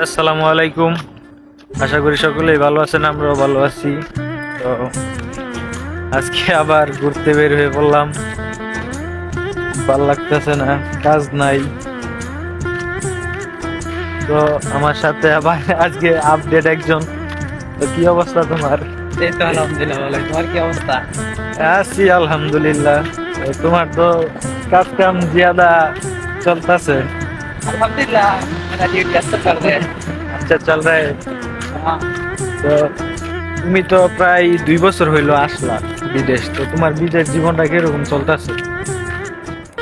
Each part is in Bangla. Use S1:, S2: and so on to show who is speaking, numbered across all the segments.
S1: আসসালামু আলাইকুম। আশা করি সকলেই ভালো আছেন, আমরাও ভালো আছি। তো আজকে আবার ঘুরতে বের হয়ে পড়লাম। ভালো লাগতেছে না, কাজ নাই। তো আমার সাথে আবার আজকে আপডেট একজন। তো কি অবস্থা তোমার?
S2: এই তো আলহামদুলিল্লাহ ভালো। তোমার কি অবস্থা?
S1: আছি আলহামদুলিল্লাহ। তো তোমার তো কাজ কাম জিয়াদা চলতেছে।
S2: আলহামদুলিল্লাহ मेरा ड्यूटी अच्छा चल रहा है।
S1: আচ্ছা, চল রে।
S2: हाँ,
S1: তো তুমি তো প্রায় 2 বছর হইলো আসলা বিদেশ। তো তোমার বিদেশ জীবনটা কিরকম চলতেছে?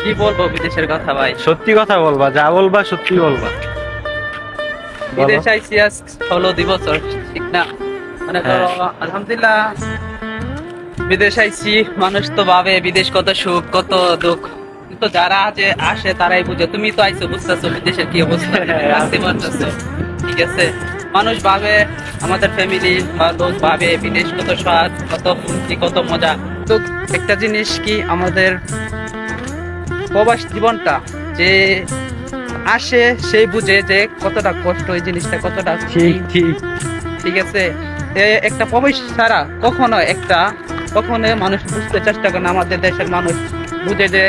S2: কি বলবো বিদেশের কথা ভাই।
S1: সত্যি কথা বলবা, যা বলবা সত্যি বলবা। বলো।
S2: বিদেশ আইসি আজ হলো 2 বছর, ঠিক না? মানে
S1: হ্যাঁ।
S2: ধরো আলহামদুলিল্লাহ বিদেশ আইসি, মানুষ তো ভাবে বিদেশ কত সুখ কত দুঃখ, কিন্তু যারা যে আসে তারাই বুঝে। তুমি তো আইসো, বুঝতেছো বিদেশের কি অবস্থা, আসতে পারতেছো, ঠিক আছে? মানুষ ভাবে, আমাদের ফ্যামিলি বা লোক ভাবে বিদেশ কত স্বাদ, কত ফুর্তি, কত মজা। তো একটা জিনিস কি, আমাদের প্রবাস জীবনটা যে আসে সেই বুঝে যে কতটা কষ্ট, এই জিনিসটা কতটা
S1: ঠিক ঠিক।
S2: ঠিক আছে? একটা প্রবাস ছাড়া কখনো মানুষ বুঝতে চেষ্টা করে না। আমাদের দেশের মানুষ বুঝে যে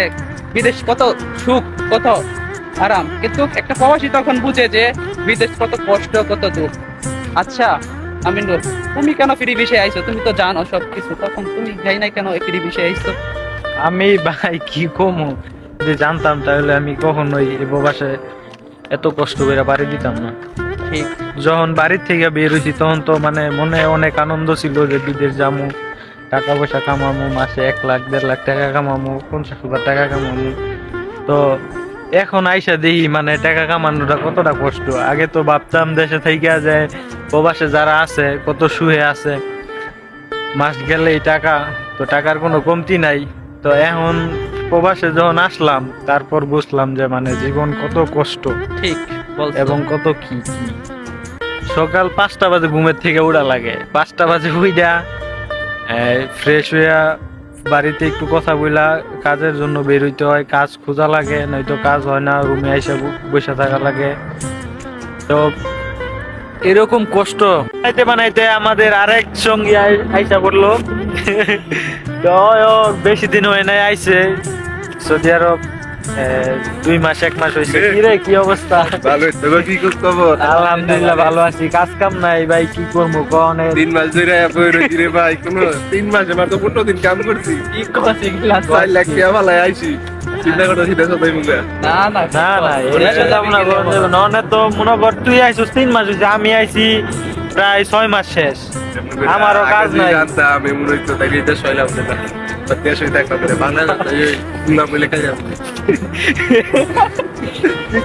S2: বিদেশ কত সুখ, কত আরাম, কিন্তু একটা প্রবাসী তখন বুঝে যে বিদেশ কত কষ্ট, কত দুঃখ। আচ্ছা আমিনুল, তুমি কেন ফ্রি বিষয়ে আইছো? তুমি তো জানো সবকিছু, তখন তুমি যাই না কেন ফ্রি বিষয়ে আইছো?
S1: আমি ভাই কি কমু, যে জানতাম তাহলে আমি কখনোই এ প্রবাসে এত কষ্ট করে বাড়ি দিতাম না।
S2: ঠিক।
S1: যখন বাড়ির থেকে বের হয়েছি তখন তো মানে মনে অনেক আনন্দ ছিল যে বিদেশ যামু, টাকা পয়সা কামামু, মাসে 1 লাখ 1.5 লাখ টাকা কামামু, 50,000 টাকা কামামু। তো এখন আইসা দেখি মানে টাকা কামানোটা কতটা কষ্ট। আগে তো ভাবতাম দেশে থেকে যায় প্রবাসে যারা আছে কত সুখে আছে, মাস গেলেই টাকা, তো টাকার কোনো কমতি নাই। তো এখন প্রবাসে যখন আসলাম তারপর বুঝলাম যে মানে জীবন কত কষ্ট
S2: ঠিক বলছো।
S1: এবং কত কি কি। সকাল 5টা বাজে ঘুমের থেকে উঠা লাগে, 5টা বাজে উইডা ফ্রেশ হইয়া বাড়িতে একটু কথা বইলা কাজের জন্য বের হইতে হয়, কাজ খোঁজা লাগে, নয়তো কাজ হয় না, রুমে আইসা বসে থাকা লাগে। তো এরকম কষ্ট বানাইতে বানাইতে আমাদের আরেক সঙ্গী আইসা পড়লো। তো ও বেশি দিন হয় নাই, আইছে সৌদি আরব। 2 মাস 1 মাস হয়েছে। কি রে, কি অবস্থা?
S3: ভালো তোর কি খবর?
S1: আলহামদুলিল্লাহ ভালো আছি। কাজ কাম নাই ভাই, কি করবো কনে?
S3: 3 মাস ধরে বই রয়েছি রে ভাই, কোনো 3 মাস আমার তো 15 দিন কাম করছি।
S2: কি কথা এগুলা?
S3: 4 লাখ টাকা ভালাই আইছি, চিন্তা করতে চিন্তা সবাই মুখে।
S2: না না
S1: না না, এটা যাবো না, ননে তো মনে কর তুই আইছিস 3 মাস হয়েছে, আমি আইছি প্রায় 6 মাস শেষ। আমারও কাজ নাই।
S3: জানতাম আমি মনে হইতো তাই দেশ হইলাম না, দেশ হইতে একটা করে বাংলাদেশ গুলা বলে কাজ আছে।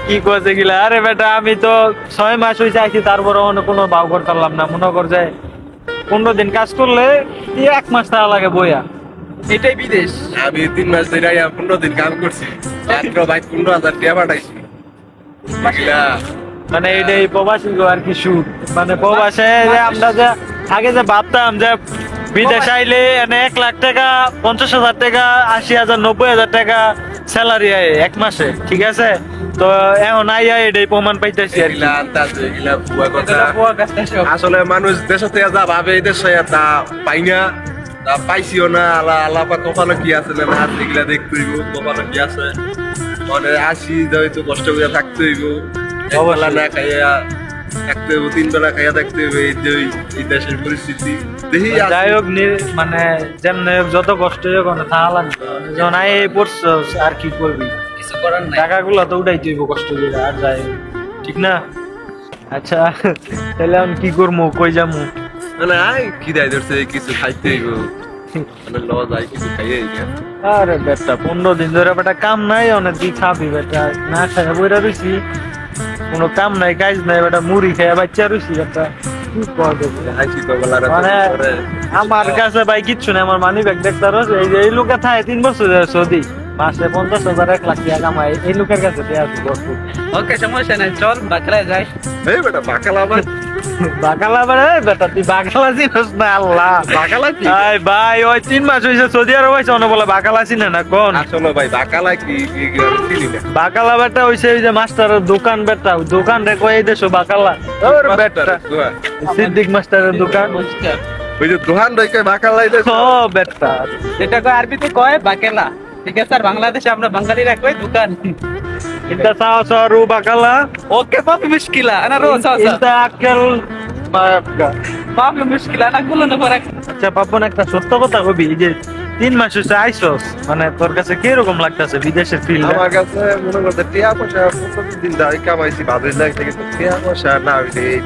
S1: কি করছে গিলা? আরে বেটা, আমি তো 6 মাস হয়েছে আইছি, তারপরে অন্য কোনো ভাব করতাম না। মনে কর যে 15 দিন কাজ করলে 1 মাস টাকা লাগে বইয়া।
S2: এটাই বিদেশ।
S3: আমি 3 মাস ধরে 15 দিন কাম করছি, মাত্র ভাই 15,000 টাকা পাঠাইছি। বুঝলা?
S1: মানে এটাই প্রবাসী গো আর কি সুখ। মানে প্রবাসে যে আমরা যে আগে যে ভাবতাম যে বিদেশ আইলে 1 লাখ টাকা, 50,000 টাকা, 80,000, 90,000 টাকা স্যালারি আয় 1 মাসে, ঠিক আছে? তো এখন আইয়া এটাই প্রমাণ পাইতেছি আর কি।
S3: এগুলা আন্দাজ, এগুলা ভুয়া কথা।
S2: এগুলা ভুয়া কথা সব।
S3: আসলে মানুষ দেশে থেকে যা ভাবে এই দেশে তা পাই না, তা পাইছিও না। আল্লাহ আল্লাহ পাক কপালে কি আছে না আছে এগুলা দেখতে হইব, কপালে কি আছে। মানে আসি হয়তো কষ্ট করে থাকতে হইব, একবেলা না খাইয়া থাকতে হইব, 3 বেলা খাইয়া থাকতে হইব। এই যে এই দেশের পরিস্থিতি দেখি
S1: যাই হোক, মানে যেমন যত কষ্ট হোক থাকা লাগবে। যখন আই পড়ছো আর কি করবি,
S2: কিছু করার নাই।
S1: টাকাগুলো তো উঠাই দিব কষ্ট করে, আর যাই হোক, ঠিক না? আচ্ছা, তাহলে আমি কি করবো, কই যাবো?
S3: মানে আই কি দেয় ধরছে কিছু খাইতে হইব, মানে লজ আই কিছু খাইয়ে গিয়া।
S1: আরে বেটা, 15 দিন ধরে বেটা কাম নাই, অনেক কি খাবি বেটা? না খাই বইরা রইছি, কোনো কাম নাই কাজ নাই বেটা, মুড়ি খাইয়া বাচ্চা রইছি বেটা। কি করবে?
S3: আইছি তো বেলা
S1: মানে আমার কাছে ভাই কিচ্ছু নাই, আমার মানি ব্যাগ দেখতে পারো, এই যে এই লোকে থাকে 3 বছর ধরে সৌদি। মাসে 50,000 1 লাখ টাকা কামাই, এই লোকের কাছে টিয়া আছে ভরপুর।
S2: ওকে সমস্যা নাই, চল বাকলায় যাই।
S3: এই বেটা বাকালা আবার
S1: বাকালা বারে বেটা, তুই বাকালা চিনস না? আল্লাহ,
S3: বাকালা কি
S1: আই ভাই ওই 3 মাস হইছে সৌদি আরব হইছে, অনে বলে বাকালা চিনে না কোন?
S3: আসলে ভাই বাকালা কি আমি চিনি না।
S1: বাকালা বেটা হইছে ওই যে মাস্টারের দোকান বেটা, ওই দোকান রে কই দেশো বাকালা। ওর বেটা সিদ্দিক মাস্টারের দোকান।
S3: ওই যে দোহান রেখে বাকালা
S1: ও বেটা,
S2: এটা কয় আরবিতে কয় বাকেলা, ঠিক আছে? আর বাংলাদেশে আমরা বাঙালিরা কয় দোকান।
S1: ইনতা সাও সরু বাকালা,
S2: ওকে মাফি মুশকিলা আনা রো সাও সাও
S1: ইনতা আক্কেল মাফকা।
S2: মাফি মুশকিলা আনা গুলো না পরে।
S1: আচ্ছা পাপন, একটা সত্য কথা কবি, এই যে 3 মাস হইছে আইছস, মানে তোর কাছে কি রকম লাগতাছে বিদেশের ফিল?
S3: আমার কাছে মনে করতে টিয়া পয়সা প্রতিদিন দাঁড়িয়ে কামাইছি ভালোই লাগছে, কিন্তু টিয়া পয়সা না হইলে এই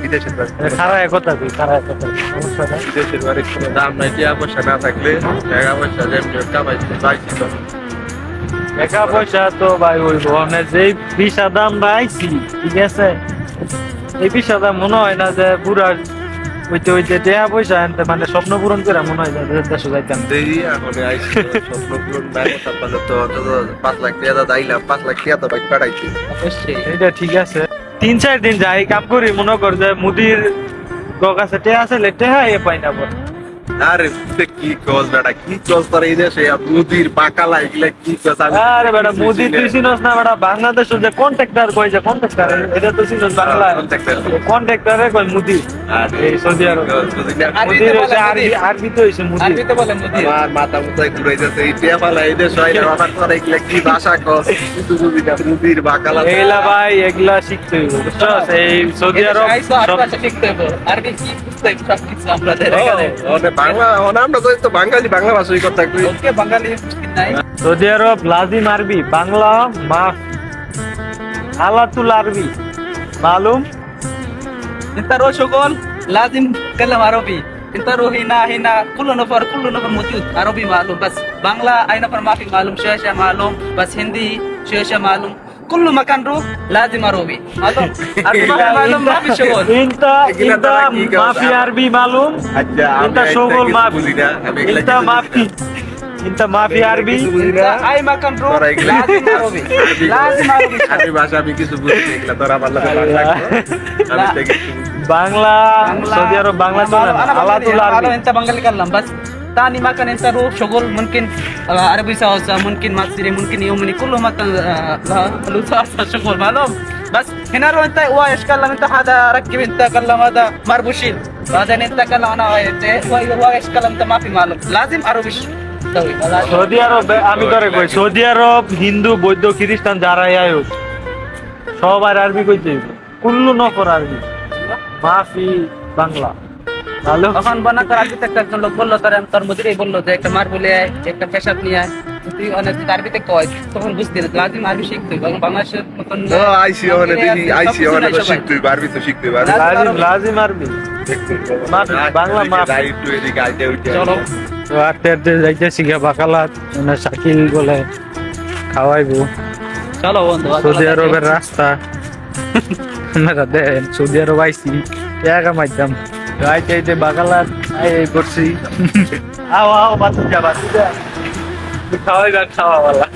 S3: বিদেশের বাড়ি
S1: খারাপ কথা কই, খারাপ কথা কই, সমস্যা নাই।
S3: বিদেশের বাড়ির কোনো দাম নাই। টিয়া পয়সা না থাকলে টাকা পয়সা যেমনি কামাইছি পাইছি তো
S1: টাকা পয়সা তো ভাই হইব, মানে যেই ভিসা দাম আইছি, ঠিক আছে, এই ভিসা দাম মনে হয় না যে পুরা হইতে হইতে টাকা পয়সা আনতে মানে স্বপ্ন পূরণ করে মনে হয় যে দেশে যাইতাম।
S3: দেরি এখন আইছি স্বপ্ন পূরণ না করতে পারলে তো 5 লাখ টাকা দাইলাম, 5 লাখ টাকা তো বাইক পাঠাইছি।
S2: অবশ্যই
S1: এটা ঠিক আছে, 3-4 দিন যাই কাম করি, মনে কর যে মুদির কাছে টেহা আছে, টেহা এ পাই না বল।
S3: আরে তুই কি কস বেটা, কি কস তোর এই দেশে মুদির বাকালা এগুলা কি কস?
S1: আরে বেটা মুদি তুই চিনস না বেটা, বাংলাদেশের যে কন্ট্রাক্টর কই, যে কন্ট্রাক্টর এটা তো চিনস বাংলা কন্ট্রাক্টরে কই মুদি। এই সৌদি আরব মুদির হইছে আরবি তো হইছে মুদি।
S2: আরবিতে বলে মুদির।
S3: আমার মাথা মুথায় ঘুরাইতেছে এই টিয়া পালা এই দেশ হয় না আমার তোর এগুলা কি ভাষা কস? কিন্তু বুঝি না মুদির বাকালা
S1: এগুলা ভাই এগুলা শিখতে হইব, বুঝছস? এই সৌদি আরব
S2: আইসো আর
S1: সব
S2: ভাষা শিখতে হবে, আরবি কি বুঝতে হবে সব কিছু আমাদের এখানে।
S3: বাংলা আমরা তো বাঙালি বাংলা ভাষাই কথা কই।
S2: ওকে বাঙালি মুশকিল নাই।
S1: সৌদি আরব লাজিম আরবি, বাংলা মাফ, আলাতুল আরবি মালুম।
S2: انت رو شغل لازم تتكلم عربي، انت رو هنا كل نفر موجود عربي معلوم، بس بنغلا اي نفر ما في معلوم، شيشة معلوم، بس هندي شيشة معلوم، كل مكان رو لازم عربي معلوم. عربي ما في معلوم ما في شغل.
S1: ইনতা মাফি আরবি মালুম,
S3: আচ্ছা
S1: ইনতা শগল মাফি,
S3: বুঝি না আমি এগুলা
S1: ইনতা মাফি, ইনতা মাফি আরবি।
S2: انت اي مكان رو
S3: তোরা এগুলা
S2: لازم عربي، لازم عربي.
S3: আরবি ভাষা আমি কিছু বুঝি না, এগুলা তোরা ভালো বাংলা আমি তো কিছু বুঝি না।
S1: বাংলা সৌদি আরব বাংলা চলে না,
S2: انا
S1: আলাতুল
S2: بنغالي
S1: আরবি।
S2: انت بنغالي كلام بس. ثاني مكان انت رو شغل ممكن عربي ساوسا، ممكن مصري، ممكن يومني، كله مكان له شغل معلوم. بس هنا رو انت هو ايش كلام انت هذا ركب انت كلام هذا مربوشين، بعدين انت كلام انا هو ايش كلام انت ما في معلوم، لازم عربي تسوي.
S1: সৌদি আরব আমি করে কই, সৌদি আরব হিন্দু বৌদ্ধ খ্রিস্টান যারাই আয়োগ সবার আরবি কইতে হইব, কুল্লু নফর আরবি মাফি বাংলা। ভালো
S2: তখন বানা কর আরবিতে একজন লোক বললো তোর মধ্যে বললো যে একটা মার বলে আয়, একটা পেশাব নিয়ে আয়, তুই অনেক আরবিতে কয়, তখন বুঝতে না লাজিম আরবি শিখতে হবে। বাংলাদেশের মতন
S3: ও আইসি ওখানে দেখি আইসি ওখানে তো শিখতে পারবি তো শিখতে পারবি
S1: লাজিম লাজিম আরবি মাফি বাংলা মাফি।
S3: একটু এদিকে আইতে উঠে
S2: চলো
S1: তো আটতে আটতে যাইতেছি গা বাকালাত, মানে শাকিল বলে খাওয়াইবো।
S2: চলো বন্ধু,
S1: সৌদি আরবের রাস্তা আপনারা দেন, সৌদি আরব আইসি টাকা মাইতাম আইতে আইতে বাকালাত এই করছি। আও আও বাতুজা খাওয়াইবা খাওয়াওয়ালা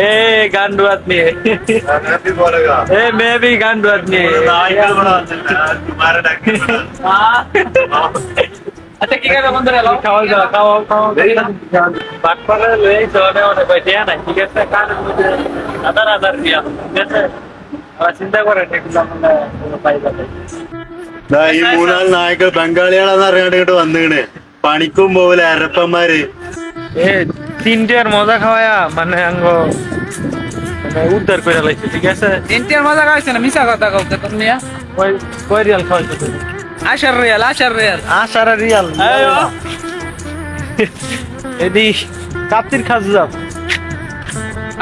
S1: এ গান্ডু আদমি এ मैं भी गांडू आदमी
S2: আচ্ছা কি খাবে বন্ধুরা? এলো
S1: খাওয়া যাওয়া খাওয়া খাওয়া বাটপাড়া লই জনে অনেক পয়সা নাই, ঠিক আছে? কানের মধ্যে 1000 দিয়া, ঠিক আছে? আবার চিন্তা করেন একটু আমরা পাইবা
S4: ഈ മൂന്നാല് നായകൾ ബംഗാളികളാന്ന് അറിയാണ്ട് വന്നിങ്ങനെ പണിക്കും പോവില്ല അരപ്പന്മാര്.
S1: এ তিনটের মজা খাওয়ায়া মানে আঙ্গ মানে উদ্ধার করে লাইছে, ঠিক আছে?
S2: ইন্টিয়ার মজা খাইছে না, মিছা কথা কাউকে তুমি।
S1: কয় কয় রিয়াল খাওয়াইছো তুমি?
S2: 10 রিয়াল 10 রিয়াল।
S1: 10 রিয়াল এদি কাপ্তির খাজা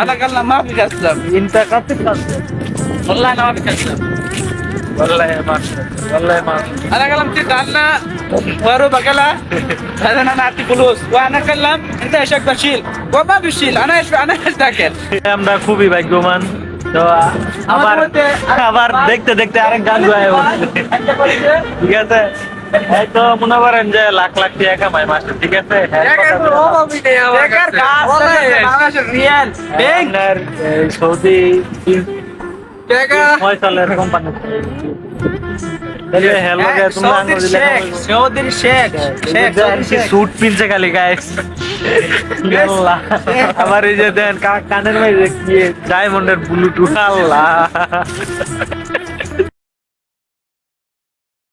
S2: انا قلنا ما في كسلم
S1: ইনতা কাপ্তির খাজা
S2: والله انا ما في كسلم
S1: والله ما والله ما
S2: انا قلمت قالنا ورو بقلا هذا انا اعطي فلوس وانا كلم انت ايش بشيل وما بشيل انا ايش داخل.
S1: আমরা খুবই ভাগ্যবান। তো আবার আবার দেখতে দেখতে আরেক গান গায়, ঠিক আছে? এই তো মনে করেন যে লাখ লাখ টাকা কামাই মাসে, ঠিক আছে? আপনার এই সৌদি ফয়সালের কোম্পানি স্যুট পিনছে খালি গাইস। আবার এই যে দেন কানের মাঝে কি ডায়মন্ডের ব্লুটুথ, আল্লাহ